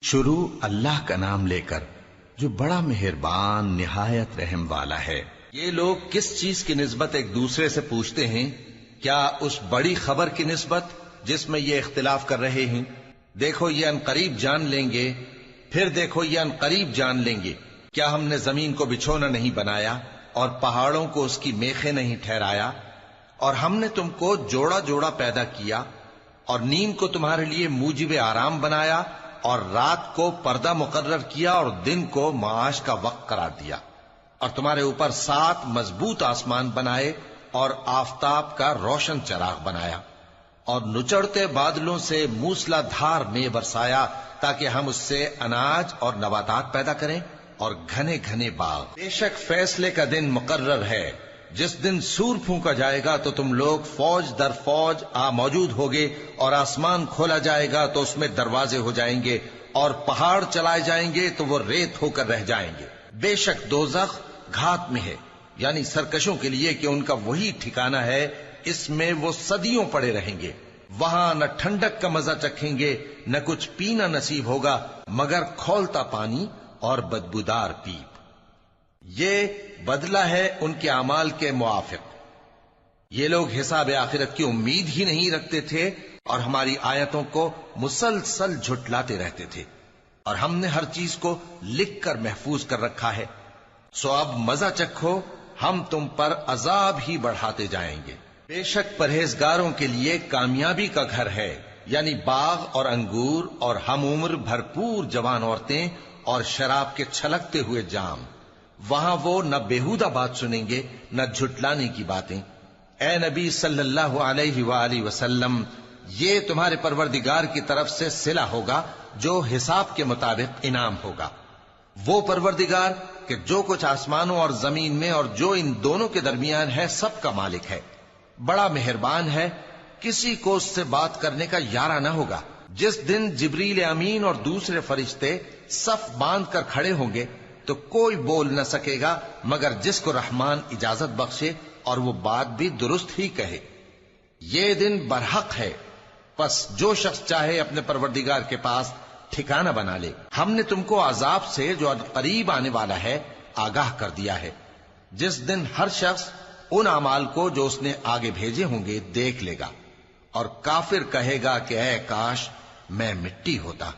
شروع اللہ کا نام لے کر جو بڑا مہربان نہایت رحم والا ہے۔ یہ لوگ کس چیز کی نسبت ایک دوسرے سے پوچھتے ہیں؟ کیا اس بڑی خبر کی نسبت جس میں یہ اختلاف کر رہے ہیں؟ دیکھو یہ عنقریب جان لیں گے، پھر دیکھو یہ عنقریب جان لیں گے۔ کیا ہم نے زمین کو بچھونا نہیں بنایا اور پہاڑوں کو اس کی میخیں نہیں ٹھہرایا؟ اور ہم نے تم کو جوڑا جوڑا پیدا کیا اور نیند کو تمہارے لیے موجب آرام بنایا اور رات کو پردہ مقرر کیا اور دن کو معاش کا وقت قرار دیا، اور تمہارے اوپر 7 مضبوط آسمان بنائے اور آفتاب کا روشن چراغ بنایا، اور نچڑتے بادلوں سے موسلا دھار میں برسایا تاکہ ہم اس سے اناج اور نباتات پیدا کریں اور گھنے گھنے باغ۔ بے شک فیصلے کا دن مقرر ہے، جس دن سور پھونکا جائے گا تو تم لوگ فوج در فوج موجود ہوگے، اور آسمان کھولا جائے گا تو اس میں دروازے ہو جائیں گے، اور پہاڑ چلائے جائیں گے تو وہ ریت ہو کر رہ جائیں گے۔ بے شک دوزخ گھات میں ہے، یعنی سرکشوں کے لیے کہ ان کا وہی ٹھکانہ ہے، اس میں وہ صدیوں پڑے رہیں گے۔ وہاں نہ ٹھنڈک کا مزہ چکھیں گے، نہ کچھ پینا نصیب ہوگا مگر کھولتا پانی اور بدبودار پیپ۔ یہ بدلہ ہے ان کے اعمال کے موافق۔ یہ لوگ حساب آخرت کی امید ہی نہیں رکھتے تھے اور ہماری آیتوں کو مسلسل جھٹلاتے رہتے تھے، اور ہم نے ہر چیز کو لکھ کر محفوظ کر رکھا ہے۔ سو اب مزہ چکھو، ہم تم پر عذاب ہی بڑھاتے جائیں گے۔ بے شک پرہیزگاروں کے لیے کامیابی کا گھر ہے، یعنی باغ اور انگور اور ہم عمر بھرپور جوان عورتیں اور شراب کے چھلکتے ہوئے جام۔ وہاں وہ نہ بیہودہ بات سنیں گے نہ جھٹلانے کی باتیں۔ اے نبی صلی اللہ علیہ وآلہ وسلم، یہ تمہارے پروردگار کی طرف سے صلہ ہوگا جو حساب کے مطابق انعام ہوگا۔ وہ پروردگار کہ جو کچھ آسمانوں اور زمین میں اور جو ان دونوں کے درمیان ہے سب کا مالک ہے، بڑا مہربان ہے، کسی کو اس سے بات کرنے کا یارہ نہ ہوگا۔ جس دن جبریل امین اور دوسرے فرشتے صف باندھ کر کھڑے ہوں گے تو کوئی بول نہ سکے گا مگر جس کو رحمان اجازت بخشے، اور وہ بات بھی درست ہی کہے۔ یہ دن برحق ہے، پس جو شخص چاہے اپنے پروردگار کے پاس ٹھکانہ بنا لے۔ ہم نے تم کو عذاب سے جو قریب آنے والا ہے آگاہ کر دیا ہے، جس دن ہر شخص ان اعمال کو جو اس نے آگے بھیجے ہوں گے دیکھ لے گا، اور کافر کہے گا کہ اے کاش میں مٹی ہوتا۔